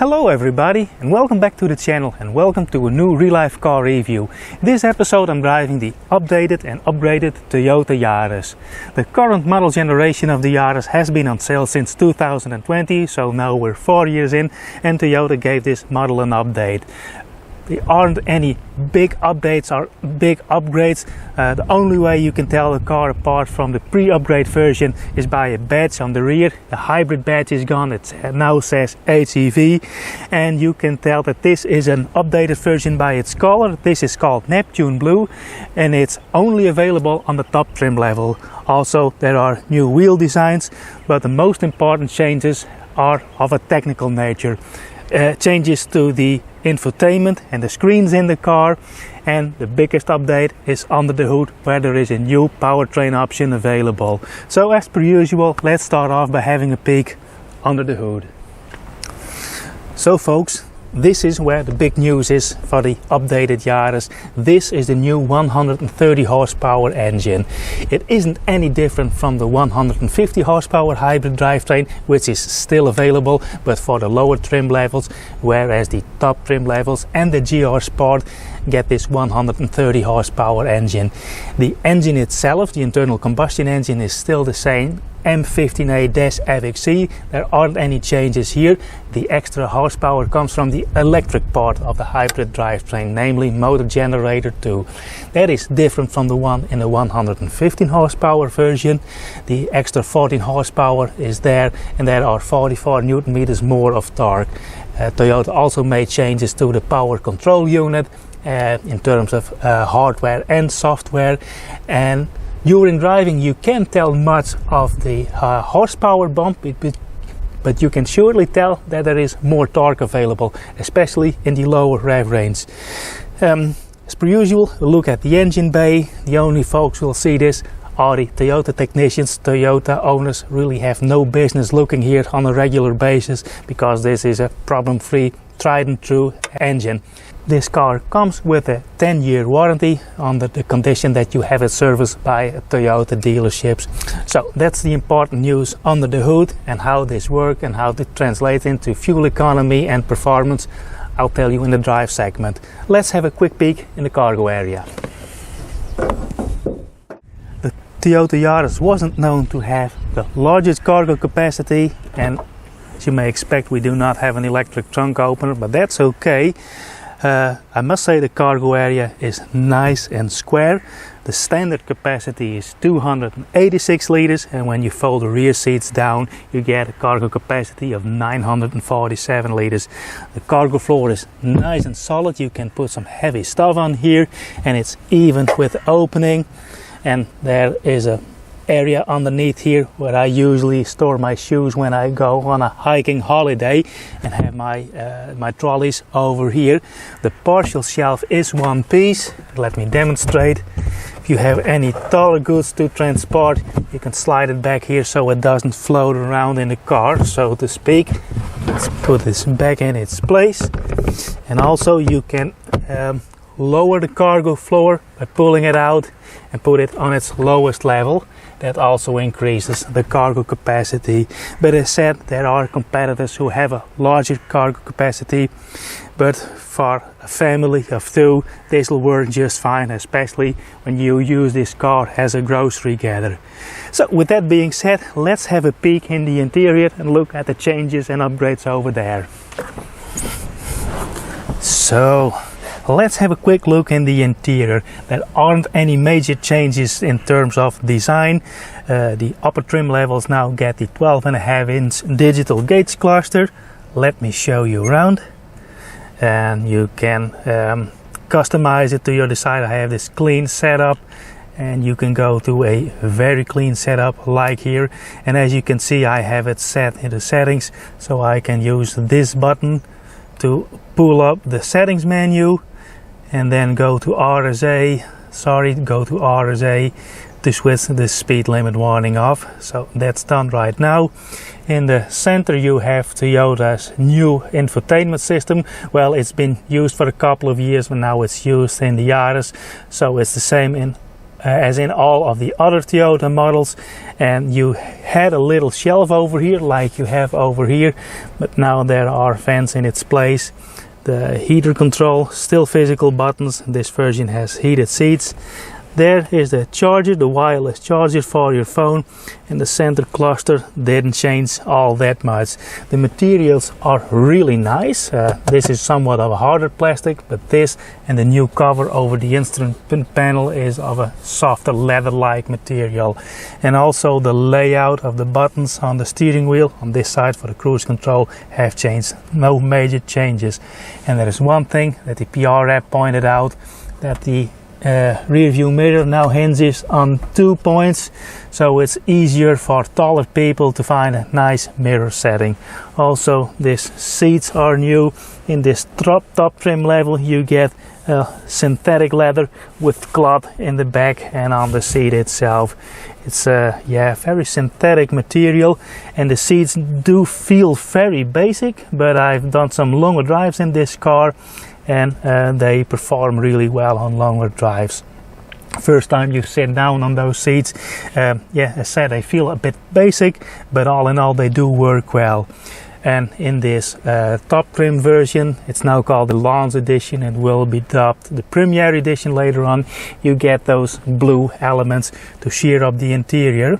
Hello everybody and welcome back to the channel and welcome to a new real-life car review. In this episode I'm driving the updated and upgraded Toyota Yaris. The current model generation of the Yaris has been on sale since 2020, so now we're 4 years in and Toyota gave this model an update. There aren't any big updates or big upgrades. The only way you can tell the car apart from the pre-upgrade version is by a badge on the rear. The hybrid badge is gone, it now says HEV, and you can tell that this is an updated version by its color. This is called Neptune Blue and it's only available on the top trim level. Also there are new wheel designs, but the most important changes are of a technical nature. Changes to the infotainment and the screens in the car, and the biggest update is under the hood where there is a new powertrain option available. So as per usual, let's start off by having a peek under the hood. So folks, this is where the big news is for the updated Yaris. This is the new 130 horsepower engine. It isn't any different from the 150 horsepower hybrid drivetrain, which is still available, but for the lower trim levels, whereas the top trim levels and the GR Sport get this 130 horsepower engine. The engine itself, the internal combustion engine, is still the same, M15A-FXC. There aren't any changes here. The extra horsepower comes from the electric part of the hybrid drivetrain, namely motor generator 2. That is different from the one in the 115 horsepower version. The extra 14 horsepower is there, and there are 44 Newton meters more of torque. Toyota also made changes to the power control unit in terms of hardware and software, and during driving you can't tell much of the horsepower bump, but you can surely tell that there is more torque available, especially in the lower rev range. As per usual, we'll look at the engine bay. The only folks who will see this are the Toyota technicians. Toyota owners really have no business looking here on a regular basis because this is a problem-free, tried and true engine. This car comes with a 10-year warranty under the condition that you have it serviced by Toyota dealerships. So that's the important news under the hood, and how this works and how it translates into fuel economy and performance I'll tell you in the drive segment. Let's have a quick peek in the cargo area. The Toyota Yaris wasn't known to have the largest cargo capacity, and as you may expect we do not have an electric trunk opener, but that's okay. I must say the cargo area is nice and square. The standard capacity is 286 liters, and when you fold the rear seats down you get a cargo capacity of 947 liters. The cargo floor is nice and solid. You can put some heavy stuff on here and it's even with the opening, and there is a area underneath here where I usually store my shoes when I go on a hiking holiday, and have my trolleys over here. The partial shelf is one piece. Let me demonstrate. If you have any taller goods to transport, you can slide it back here so it doesn't float around in the car, so to speak. Let's put this back in its place, and also you can lower the cargo floor by pulling it out and put it on its lowest level. That also increases the cargo capacity. But as said, there are competitors who have a larger cargo capacity, but for a family of two this will work just fine, especially when you use this car as a grocery gatherer. So with that being said, let's have a peek in the interior and look at the changes and upgrades over there. So let's have a quick look in the interior. There aren't any major changes in terms of design. The upper trim levels now get the 12.5-inch digital gauge cluster. Let me show you around. And you can customize it to your desire. I have this clean setup, and you can go to a very clean setup like here. And as you can see, I have it set in the settings, so I can use this button to pull up the settings menu and then go to RSA to switch the speed limit warning off. So that's done right now. In the center you have Toyota's new infotainment system. Well, it's been used for a couple of years, but now it's used in the Yaris, so it's the same in as in all of the other Toyota models, and you had a little shelf over here like you have over here, but now there are fans in its place. The heater control, still physical buttons. This version has heated seats. There is the charger, the wireless charger for your phone, and the center cluster didn't change all that much. The materials are really nice. This is somewhat of a harder plastic, but this and the new cover over the instrument panel is of a softer leather-like material. And also the layout of the buttons on the steering wheel on this side for the cruise control have changed. No major changes. And there is one thing that the PR rep pointed out, that the rear view mirror now hinges on 2 points, so it's easier for taller people to find a nice mirror setting. Also, these seats are new. In this top trim level you get synthetic leather with cloth in the back and on the seat itself. It's very synthetic material, and the seats do feel very basic, but I've done some longer drives in this car, and they perform really well on longer drives. First time you sit down on those seats, as I said, they feel a bit basic, but all in all they do work well. And in this top trim version, it's now called the Launch Edition and will be dubbed the Premier Edition later on, you get those blue elements to sheer up the interior.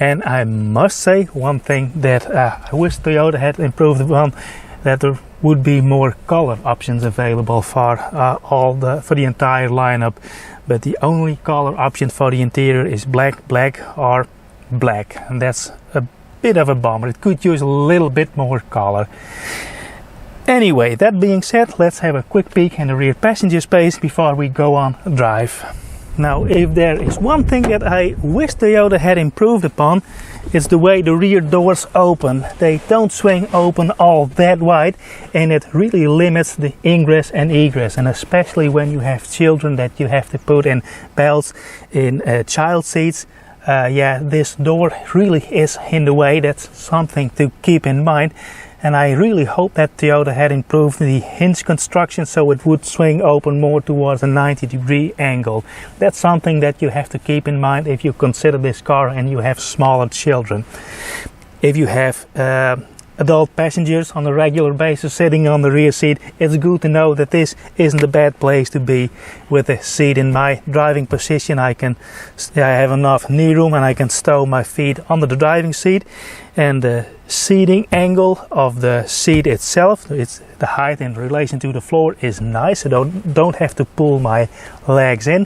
And I must say one thing that I wish Toyota had improved upon, that there would be more color options available for the entire lineup, but the only color option for the interior is black, or black, and that's a bit of a bummer. It could use a little bit more color. Anyway, that being said, let's have a quick peek in the rear passenger space before we go on a drive. Now, if there is one thing that I wish Toyota had improved upon, it's the way the rear doors open. They don't swing open all that wide, and it really limits the ingress and egress, and especially when you have children that you have to put in belts in child seats. This door really is in the way. That's something to keep in mind. And I really hope that Toyota had improved the hinge construction so it would swing open more towards a 90-degree angle. That's something that you have to keep in mind if you consider this car and you have smaller children. If you have adult passengers on a regular basis sitting on the rear seat, it's good to know that this isn't a bad place to be. With a seat in my driving position, I have enough knee room and I can stow my feet under the driving seat. And the seating angle of the seat itself, it's the height in relation to the floor, is nice. I don't have to pull my legs in,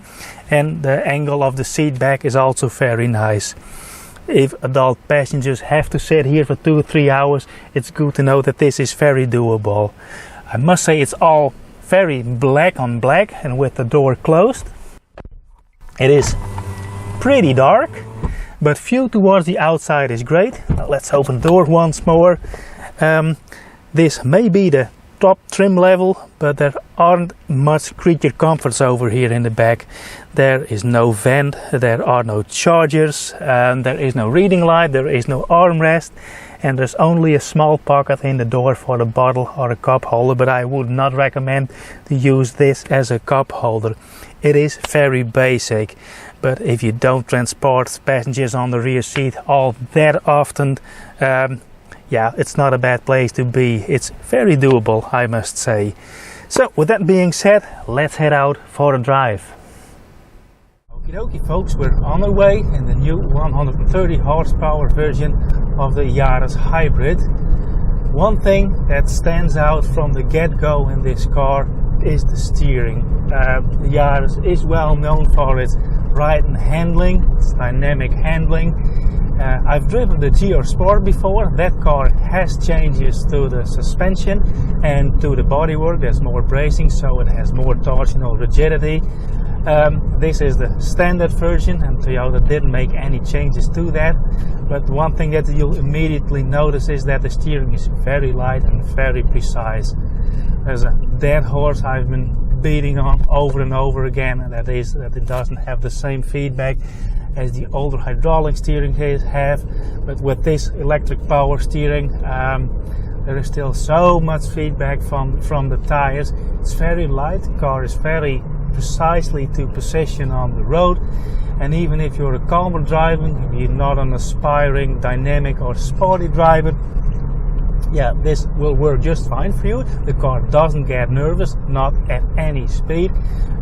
and the angle of the seat back is also very nice. If adult passengers have to sit here for 2 or 3 hours, it's good to know that this is very doable. I must say it's all very black on black, and with the door closed it is pretty dark, but view towards the outside is great. Now let's open the door once more. This may be the top trim level, but there aren't much creature comforts over here in the back. There is no vent, there are no chargers, there is no reading light, there is no armrest, and there's only a small pocket in the door for a bottle or a cup holder, but I would not recommend to use this as a cup holder. It is very basic, but if you don't transport passengers on the rear seat all that often, it's not a bad place to be. It's very doable, I must say. So with that being said, let's head out for a drive. Okie dokie folks, we're on our way in the new 130 horsepower version of the Yaris Hybrid. One thing that stands out from the get-go in this car is the steering. The Yaris is well known for its ride and handling, its dynamic handling. I've driven the GR Sport before. That car has changes to the suspension and to the bodywork. There's more bracing, so it has more torsional rigidity. This is the standard version, and Toyota didn't make any changes to that. But one thing that you'll immediately notice is that the steering is very light and very precise. There's a dead horse I've been beating on over and over again, and that is that it doesn't have the same feedback as the older hydraulic steering have. But with this electric power steering, there is still so much feedback from the tires. It's very light. The car is very precisely to position on the road, and even if you're a calmer driver, if you're not an aspiring, dynamic or sporty driver, yeah, this will work just fine for you. The car doesn't get nervous, not at any speed.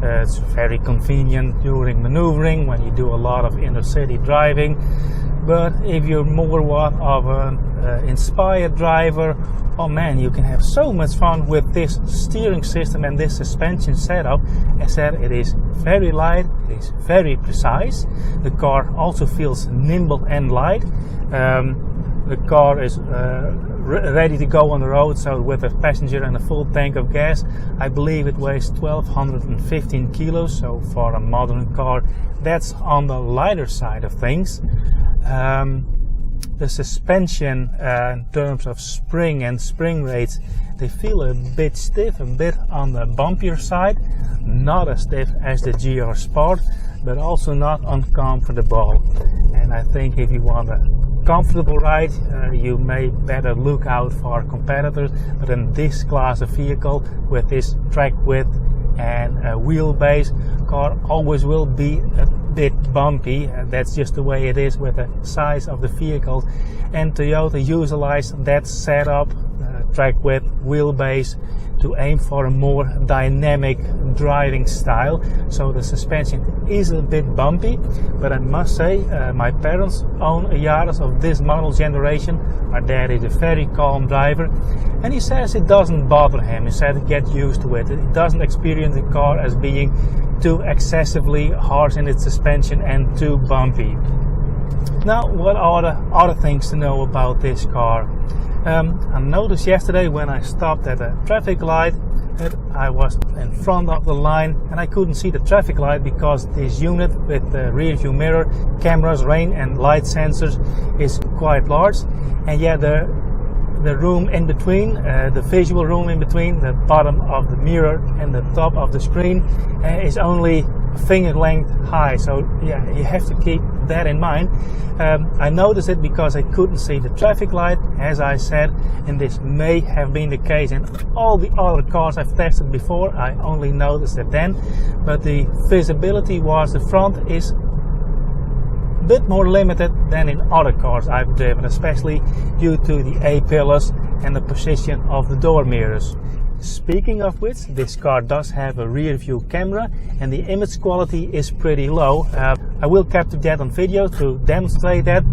It's very convenient during maneuvering when you do a lot of inner city driving. But if you're more of an inspired driver, oh man, you can have so much fun with this steering system and this suspension setup. As said, it is very light, it is very precise. The car also feels nimble and light. The car is ready to go on the road, so with a passenger and a full tank of gas, I believe it weighs 1215 kilos, so for a modern car that's on the lighter side of things. The suspension in terms of spring and spring rates, they feel a bit stiff, a bit on the bumpier side, not as stiff as the GR Sport, but also not uncomfortable. And I think if you want a comfortable ride, you may better look out for competitors, but in this class of vehicle with this track width and a wheelbase, car always will be a bit bumpy. That's just the way it is with the size of the vehicle, and Toyota utilized that setup, track width, wheelbase, to aim for a more dynamic driving style. So the suspension is a bit bumpy, but I must say my parents own a Yaris of this model generation. My dad is a very calm driver, and he says it doesn't bother him. He said get used to it. He doesn't experience the car as being too excessively harsh in its suspension and too bumpy. Now, what are the other things to know about this car? I noticed yesterday when I stopped at a traffic light that I was in front of the line and I couldn't see the traffic light because this unit with the rear view mirror, cameras, rain and light sensors is quite large, and yeah, the room in between, the visual room in between the bottom of the mirror and the top of the screen is only finger length high, so yeah, you have to keep that in mind. I noticed it because I couldn't see the traffic light, as I said, and this may have been the case in all the other cars I've tested before. I only noticed it then, but the visibility was the front is a bit more limited than in other cars I've driven, especially due to the A-pillars and the position of the door mirrors. Speaking of which, this car does have a rear view camera and the image quality is pretty low. I will capture that on video to demonstrate that.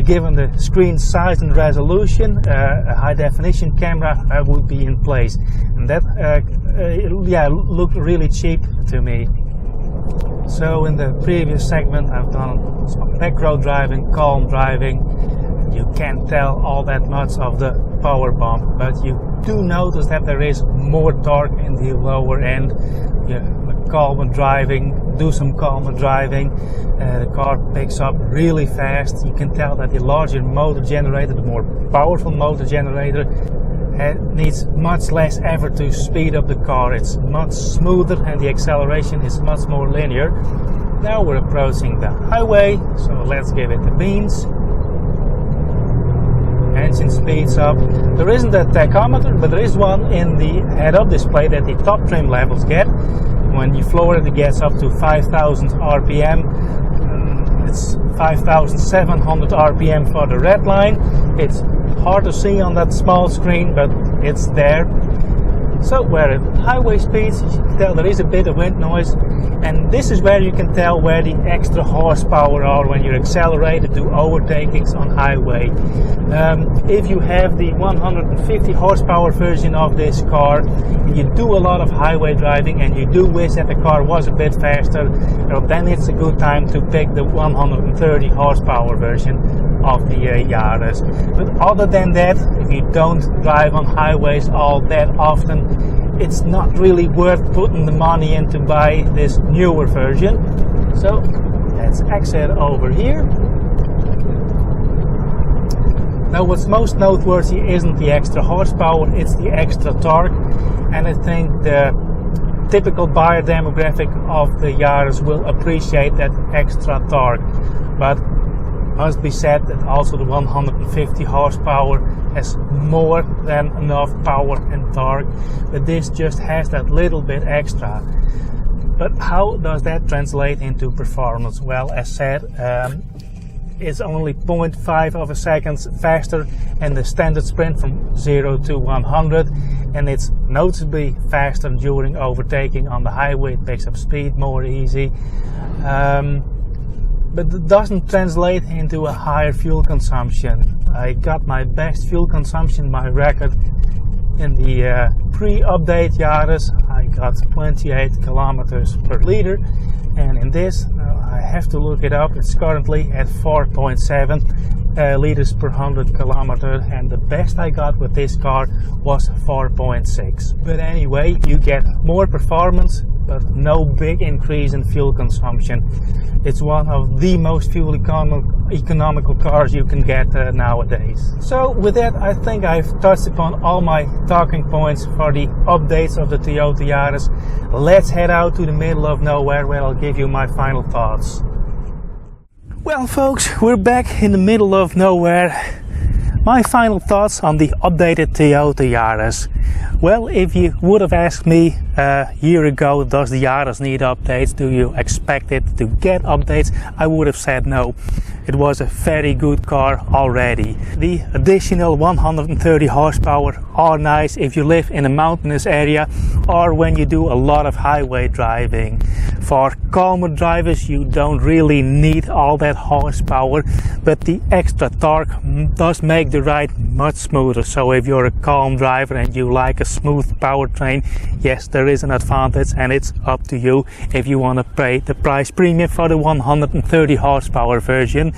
Given the screen size and resolution, a high definition camera would be in place, and that yeah, looked really cheap to me. So in the previous segment I've done some back road driving, calm driving. You can't tell all that much of the power bump, but you do notice that there is more torque in the lower end. Calmer driving, do some calmer driving, the car picks up really fast. You can tell that the larger motor generator, the more powerful motor generator, needs much less effort to speed up the car. It's much smoother and the acceleration is much more linear. Now we're approaching the highway, so let's give it the beans. Engine speeds up. There isn't a tachometer, but there is one in the head-up display that the top trim levels get. When you floor it, it gets up to 5,000 RPM. It's 5,700 RPM for the red line. It's hard to see on that small screen, but it's there. So where at highway speeds, you can tell there is a bit of wind noise, and this is where you can tell where the extra horsepower are when you accelerate to do overtakings on highway. If you have the 150 horsepower version of this car, and you do a lot of highway driving and you do wish that the car was a bit faster, well, then it's a good time to pick the 130 horsepower version of the Yaris. But other than that, if you don't drive on highways all that often, it's not really worth putting the money in to buy this newer version. So let's exit over here. Now what's most noteworthy isn't the extra horsepower, it's the extra torque, and I think the typical buyer demographic of the Yaris will appreciate that extra torque. But must be said that also the 150 horsepower has more than enough power and torque, but this just has that little bit extra. But how does that translate into performance? Well, as said, it's only 0.5 of a second faster than the standard sprint from 0 to 100, and it's noticeably faster during overtaking on the highway. It picks up speed more easy, but it doesn't translate into a higher fuel consumption. I got my best fuel consumption by record in the pre-update Yaris. I got 28 kilometers per liter, and in this I have to look it up. It's currently at 4.7 liters per 100 kilometers, and the best I got with this car was 4.6. But anyway, you get more performance but no big increase in fuel consumption. It's one of the most fuel economical cars you can get nowadays. So with that, I think I've touched upon all my talking points for the updates of the Toyota Yaris. Let's head out to the middle of nowhere where I'll give you my final thoughts. Well folks, we're back in the middle of nowhere. My final thoughts on the updated Toyota Yaris. Well, if you would have asked me a year ago, does the Yaris need updates? Do you expect it to get updates? I would have said no. It was a very good car already. The additional 130 horsepower are nice if you live in a mountainous area or when you do a lot of highway driving. For calmer drivers, you don't really need all that horsepower, but the extra torque does make the ride much smoother. So if you're a calm driver and you like a smooth powertrain, yes, there is an advantage, and it's up to you if you want to pay the price premium for the 130 horsepower version,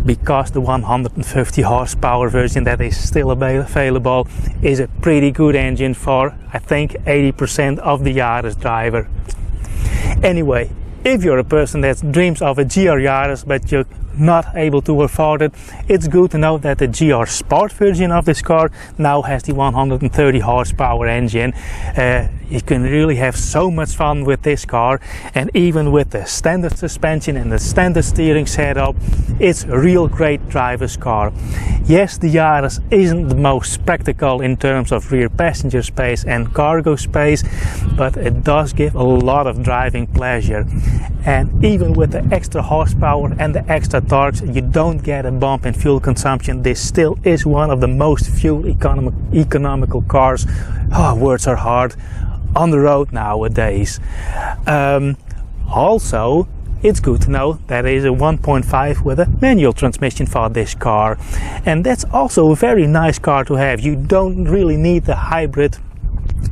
because the 150 horsepower version that is still available is a pretty good engine for, I think, 80% of the Yaris driver. Anyway, if you're a person that dreams of a GR Yaris but you're not able to afford it, it's good to know that the GR Sport version of this car now has the 130 horsepower engine. You can really have so much fun with this car, and even with the standard suspension and the standard steering setup, it's a real great driver's car. Yes, the Yaris isn't the most practical in terms of rear passenger space and cargo space, but it does give a lot of driving pleasure. And even with the extra horsepower and the extra torques, you don't get a bump in fuel consumption. This still is one of the most fuel economical cars, words are hard, on the road nowadays. Also, it's good to know that it is a 1.5 with a manual transmission for this car, and that's also a very nice car to have. You don't really need the hybrid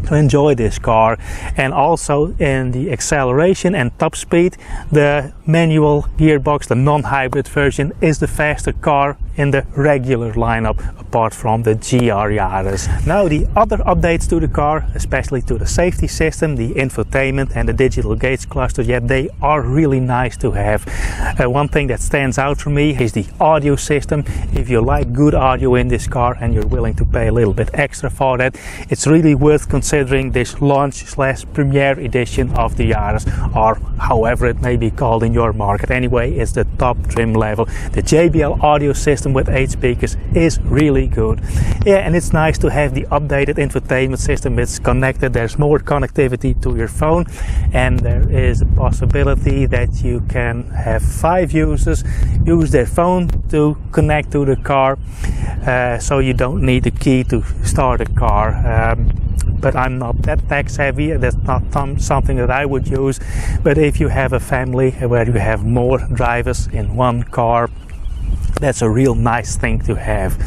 to enjoy this car. And also in the acceleration and top speed, the manual gearbox, the non-hybrid version, is the faster car in the regular lineup, apart from the GR Yaris. Now, the other updates to the car, especially to the safety system, the infotainment and the digital gauge cluster, yeah, they are really nice to have. One thing that stands out for me is the audio system. If you like good audio in this car and you're willing to pay a little bit extra for that, it's really worth considering this launch/premiere edition of the Yaris, or however it may be called in your market. Anyway, it's the top trim level. The JBL audio system with 8 speakers is really good. Yeah, and it's nice to have the updated infotainment system. It's connected, there's more connectivity to your phone, and there is a possibility that you can have 5 users use their phone to connect to the car, so you don't need a key to start a car. But I'm not that tech savvy, that's not something that I would use. But if you have a family where you have more drivers in one car, that's a real nice thing to have.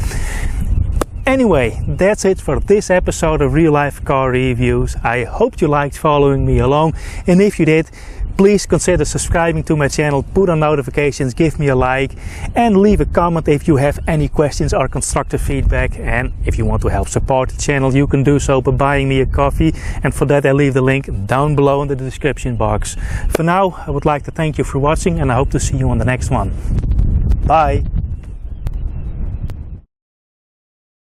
Anyway, that's it for this episode of Real Life Car Reviews. I hope you liked following me along, and if you did, please consider subscribing to my channel, put on notifications, give me a like, and leave a comment if you have any questions or constructive feedback. And if you want to help support the channel, you can do so by buying me a coffee, and for that I leave the link down below in the description box. For now, I would like to thank you for watching, and I hope to see you on the next one. Bye!